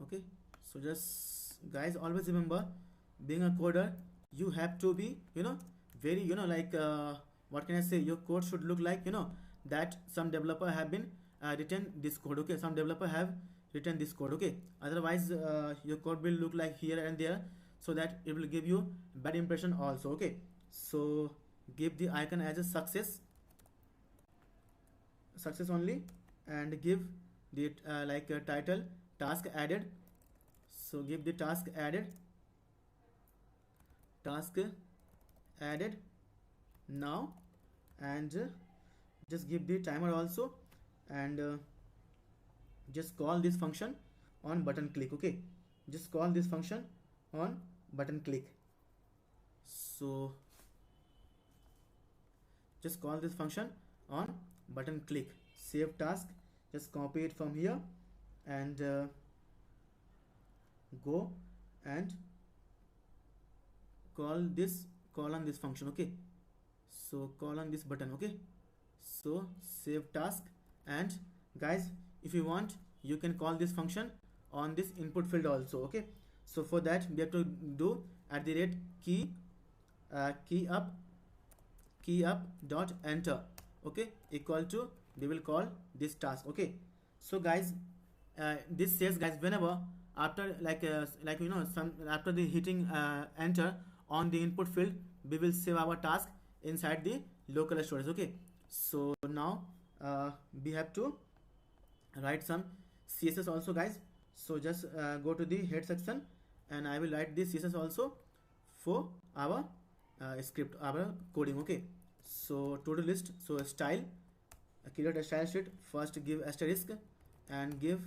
Okay, so just guys, always remember, being a coder, you have to be very what can I say, your code should look like that some developer have been written this code. Okay, some developer have written this code. Okay, otherwise your code will look like here and there, so that it will give you bad impression also. Okay, so give the icon as a success only, and give the title task added. So give the task added now, and just give the timer also, and just call this function on button click. Okay, just call this function on button click. So just call this function on button click. Save task, just copy it from here, and go and call on this function. Okay, so call on this button. Okay, so save task, and guys, if you want, you can call this function on this input field also. Okay, so for that we have to do @key up dot enter. Okay, equal to, we will call this task. Okay, so guys, this says guys, whenever after after the hitting enter on the input field, we will save our task inside the local storage. Okay, so now we have to write some CSS also guys. So just go to the head section, and I will write this CSS also for our script, our coding. Okay, so to-do list, so style create a style sheet. First give asterisk and give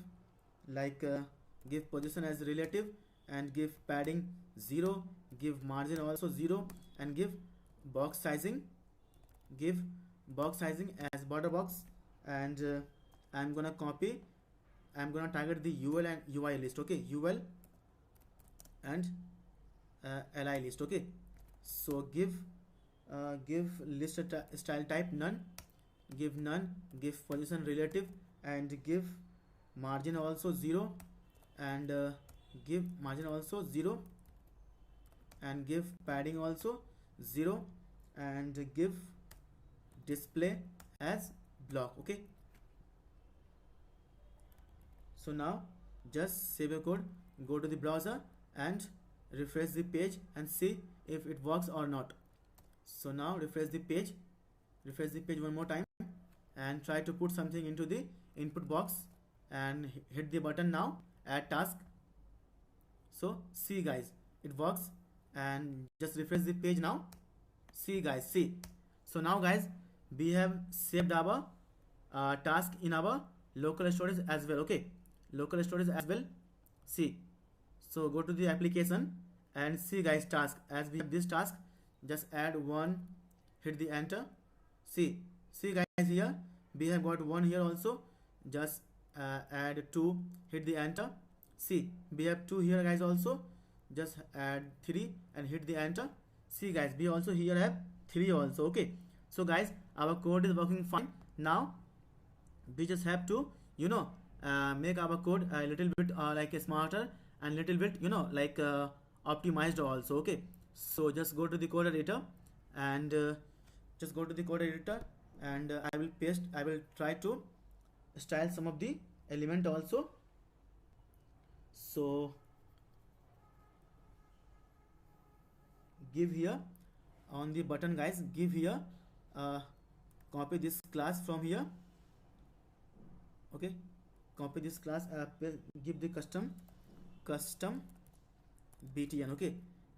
like give position as relative and give padding 0, give margin also 0, and give box sizing, give box sizing as border box. And I'm gonna copy, I'm gonna target the UL and UI list. Okay, UL and li list. Okay, so give list style type none, give none, give position relative, and give margin also 0, and give margin also 0, and give padding also 0, and give display as block. Okay, so now just save your code, go to the browser and refresh the page and see if it works or not. So now refresh the page one more time and try to put something into the input box and hit the button now, add task. So see guys, it works. And just refresh the page now, see guys, see. So now guys, we have saved our task in our local storage as well. Okay, local storage as well, see. So go to the application and see guys, task, as we have this task, just add one, hit the enter, see guys, here we have got one here also, just add 2, hit the enter, see we have 2 here guys also, just add 3 and hit the enter, see guys, we also here have 3 also. Okay, so guys, our code is working fine. Now we just have to make our code a little bit like a smarter and little bit like optimized also. Okay, so just go to the code editor and I will try to style some of the element also. So give here on the button guys, give here copy this class from here. Okay, copy this class, give the custom btn. Okay,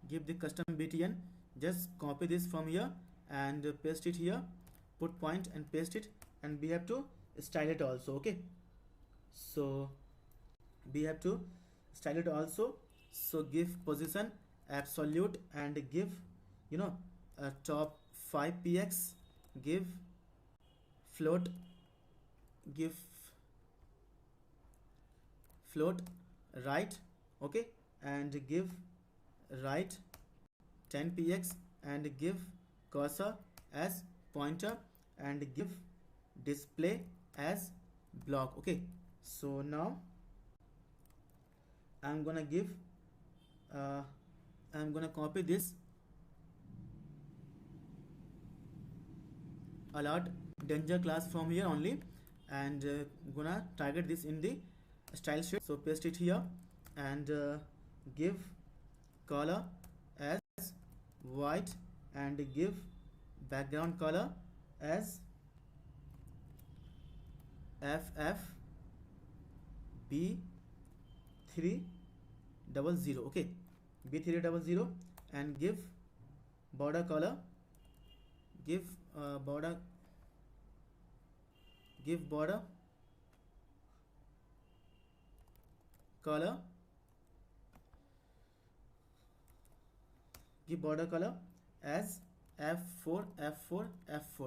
give the custom btn, just copy this from here and paste it here, put point and paste it, and we have to style it also. Okay, so we have to style it also. So give position absolute and give top 5px, give float, give float right. Okay, and give right 10px, and give cursor as pointer, and give display as block. Okay, so now I'm gonna give I'm gonna copy this alert danger class from here only, and gonna target this in the style sheet. So paste it here and give color as white, and give background color as FFB300. Okay, B300, and give border color, give border color, give border color as F4.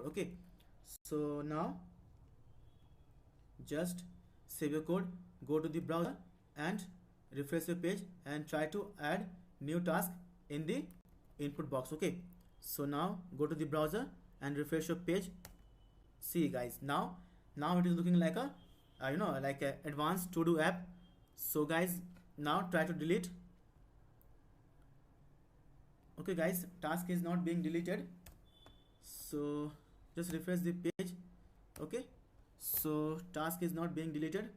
Okay, so now just save your code, go to the browser and refresh your page and try to add new task in the input box. Okay, so now go to the browser and refresh your page, see guys, now it is looking like a like a advanced to do app. So guys, now try to delete. Okay guys, task is not being deleted, so just refresh the page. Okay, so task is not being deleted.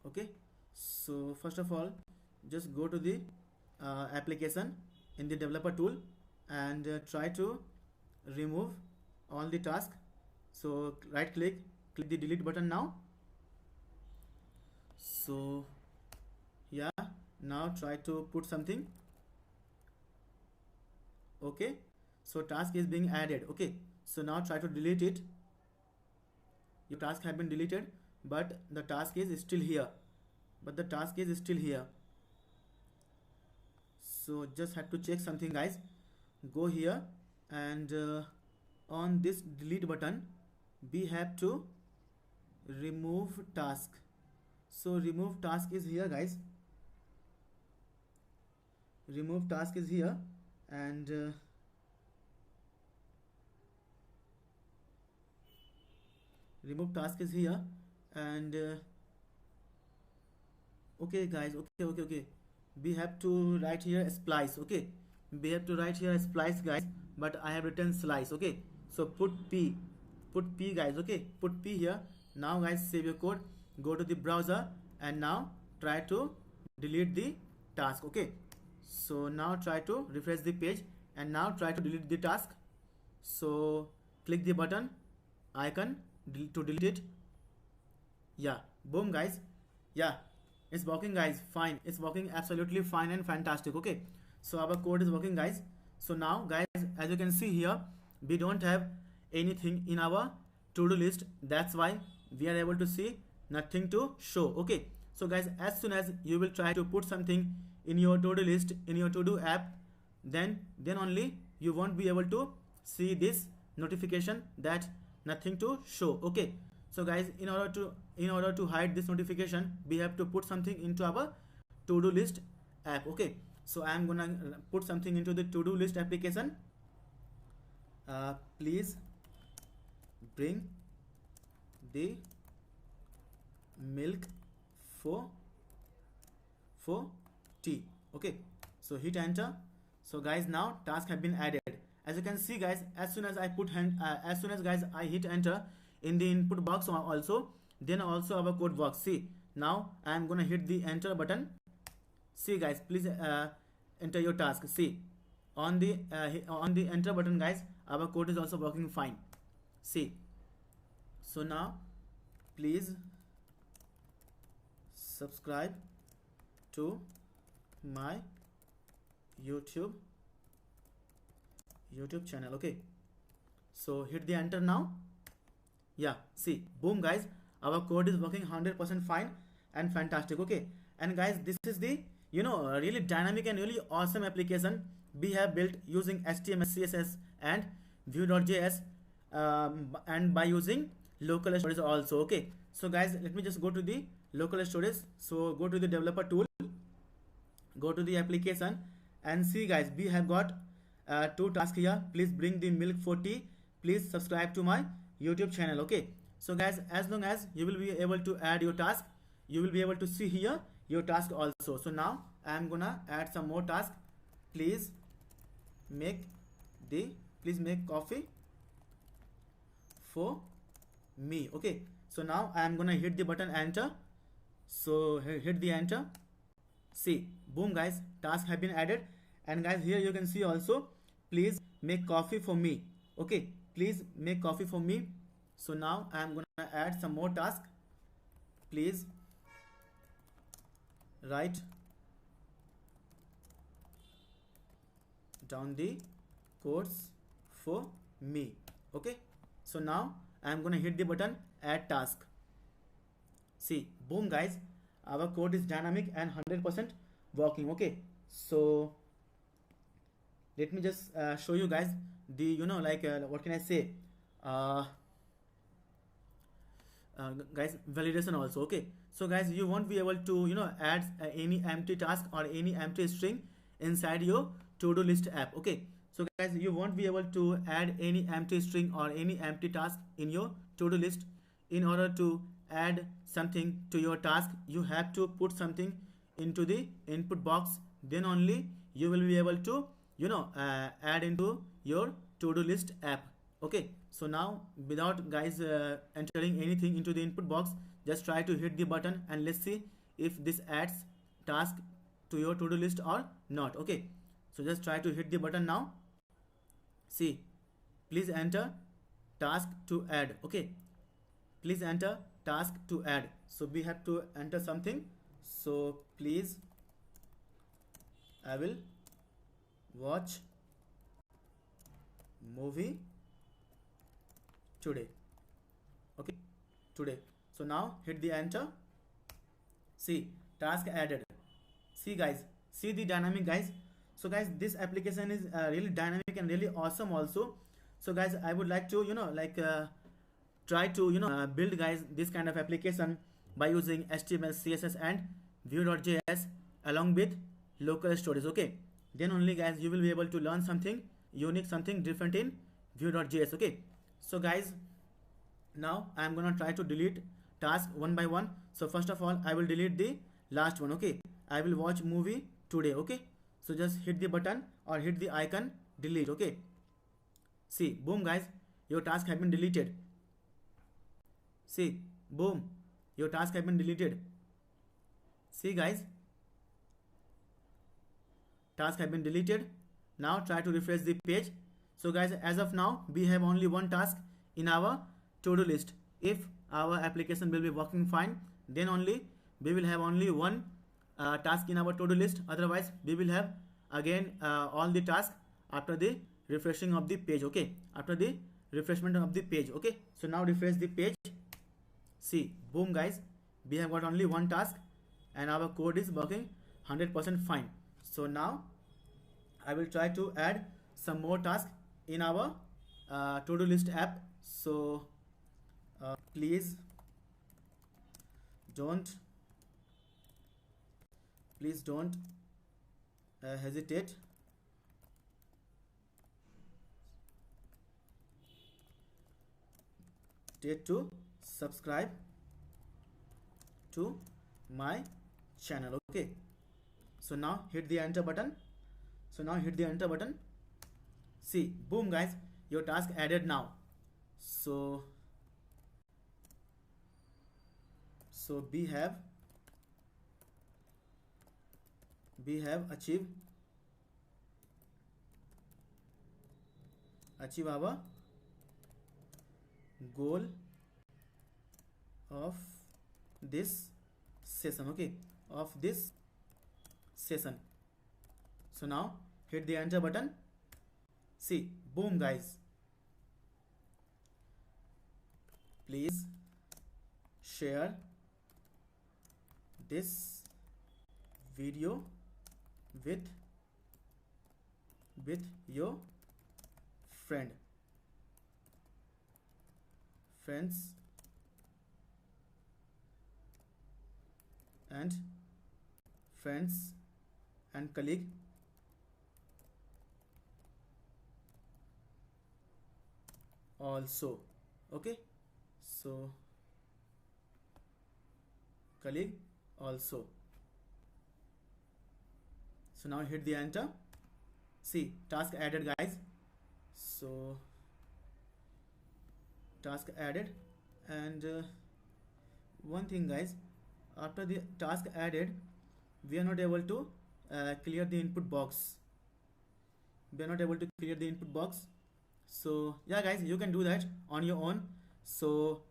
Okay, so first of all, just go to the application in the developer tool and try to remove all the task. So right click the delete button now, So yeah, now try to put something. Okay, so task is being added. Okay, so now try to delete it. Your task have been deleted, but the task is still here. So just have to check something, guys. Go here, and on this delete button we have to remove task. So remove task is here, guys. Remove task is here, and remove task is here, and okay guys, okay, we have to write here splice. Okay, we have to write here splice, guys, but I have written slice. Okay, so put p guys. Okay, put p here. Now guys, save your code, go to the browser, and now try to delete the task. Okay, so now try to refresh the page, and now try to delete the task. So click the button icon to delete it. Yeah, boom guys. Yeah, it's working, guys. Fine, it's working absolutely fine and fantastic. Okay, so our code is working, guys. So now guys, as you can see here, we don't have anything in our to-do list. That's why we are able to see nothing to show. Okay, so guys, as soon as you will try to put something in your to-do list, in your to-do app, then only you won't be able to see this notification that nothing to show. Okay, so guys, in order to hide this notification, we have to put something into our to-do list app. Okay, so I am gonna put something into the to-do list application. Please bring the milk for tea. Okay, so hit enter. So guys, now task have been added. As you can see, guys, as soon as guys I hit enter in the input box also, then also our code works. See, now I am gonna hit the enter button. See guys, please enter your task. See, on the enter button, guys, our code is also working fine. See, so now please subscribe to my YouTube channel. Okay, so hit the enter now. Yeah, see, boom guys, our code is working 100% fine and fantastic. Okay, and guys, this is the really dynamic and really awesome application we have built using HTML, CSS, and Vue.js, and by using local storage also. Okay, so guys, let me just go to the local storage. So go to the developer tool, go to the application, and see guys, we have got two tasks here. Please bring the milk for tea. Please subscribe to my YouTube channel. Okay, so guys, as long as you will be able to add your task, you will be able to see here your task also. So now I am gonna add some more task. Please make coffee for me. Okay, so now I am gonna hit the button enter. So hit the enter. See, boom guys, tasks have been added, and guys, here you can see also, please make coffee for me. Okay, please make coffee for me. So now I am gonna add some more task. Please write down the codes for me. Okay, so now I am gonna hit the button add task. See, boom guys, our code is dynamic and 100% working. Okay, so let me just show you guys the what can I say, guys, validation also. Okay, so guys, you won't be able to add any empty task or any empty string inside your to-do list app. Okay, so guys, you won't be able to add any empty string or any empty task in your to-do list. In order to add something to your task, you have to put something into the input box, then only you will be able to add into your to-do list app. Okay, so now without guys entering anything into the input box, just try to hit the button and let's see if this adds task to your to-do list or not. Okay, so just try to hit the button now. See, please enter task to add. Okay, please enter task to add. So we have to enter something. So please, I will watch movie today. Okay, today. So now hit the enter. See, task added. See guys, see the dynamic guys. So guys, this application is really dynamic and really awesome also. So guys, I would like to try to build guys this kind of application by using HTML, CSS and Vue.js along with local storage. Okay, then only guys you will be able to learn something unique, something different in Vue.js. Okay, so guys, now I am gonna try to delete task one by one. So first of all, I will delete the last one. Okay, I will watch movie today. Okay, so just hit the button or hit the icon delete. Okay, see, boom guys, your task have been deleted. See, boom, your task have been deleted. See guys, task have been deleted. Now try to refresh the page. So guys, as of now we have only one task in our to-do list. If our application will be working fine, then only we will have only one task in our to-do list. Otherwise we will have again all the tasks after the refreshing of the page. Okay, after the refreshment of the page. Okay, so now refresh the page. See, boom guys, we have got only one task and our code is working 100% fine. So now I will try to add some more tasks in our to-do list app. So please don't hesitate to subscribe to my channel. Okay, so now hit the enter button. See, boom guys, your task added now. So we have achieved our goal of this session. Okay, of this session. So now hit the enter button. See, boom guys, please share this video with your friends and colleague also. Okay, so colleague also. So now hit the enter. See, task added guys. So task added. And one thing guys, after the task added, we are not able to clear the input box. So yeah guys, you can do that on your own. So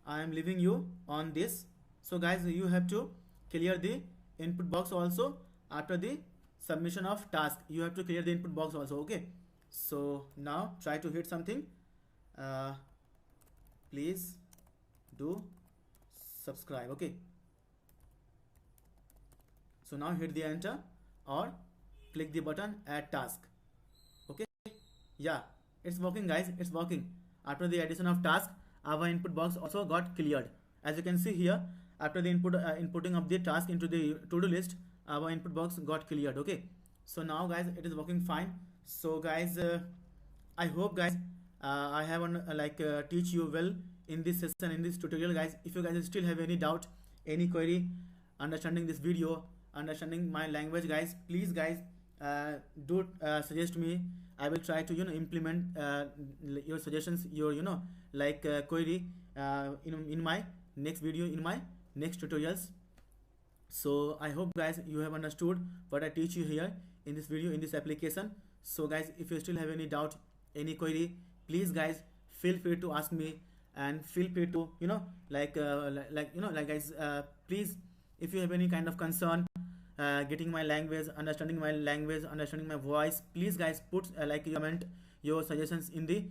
I am leaving you on this. So guys, you have to clear the input box also. After the submission of task, you have to clear the input box also. Okay, so now try to hit something. Please do subscribe. Okay, so now hit the enter or click the button add task. Okay, yeah, it's working guys, it's working. After the addition of task, our input box also got cleared. As you can see here, after the inputting of the task into the to-do list, our input box got cleared. Okay, so now guys, it is working fine. So guys, I hope guys I have teach you well in this session, in this tutorial guys. If you guys still have any doubt, any query, understanding this video, understanding my language guys, please guys do suggest me. I will try to implement your suggestions, your query in my next video, in my next tutorials. So I hope guys you have understood what I teach you here in this video, in this application. So guys, if you still have any doubt, any query, please guys feel free to ask me. and feel free to, like guys, please, if you have any kind of concern getting my language, understanding my language, understanding my voice, please guys put like comment your suggestions in the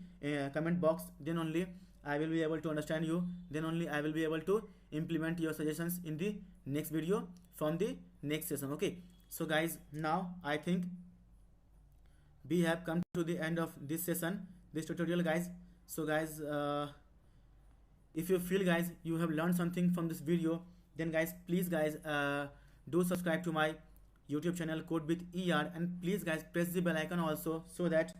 comment box. Then only I will be able to understand you, then only I will be able to implement your suggestions in the next video from the next session. Okay, so guys, now I think we have come to the end of this session, this tutorial guys. So guys, if you feel guys you have learned something from this video, then guys, please guys, do subscribe to my YouTube channel Code with ER, and please guys press the bell icon also, so that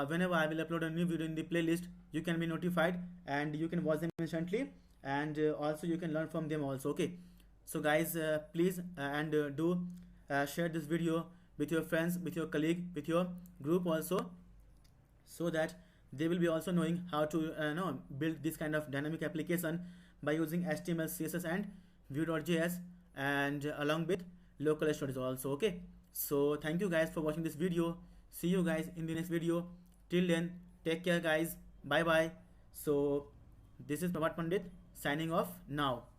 whenever I will upload a new video in the playlist, you can be notified and you can watch them instantly, and also you can learn from them also. Okay, so guys, please and do share this video with your friends, with your colleague, with your group also, so that they will be also knowing how to build this kind of dynamic application by using HTML, CSS and Vue.js, and along with local storage also. Okay, so thank you guys for watching this video. See you guys in the next video. Till then, take care guys, bye bye. So this is Prabhat Pandit signing off now.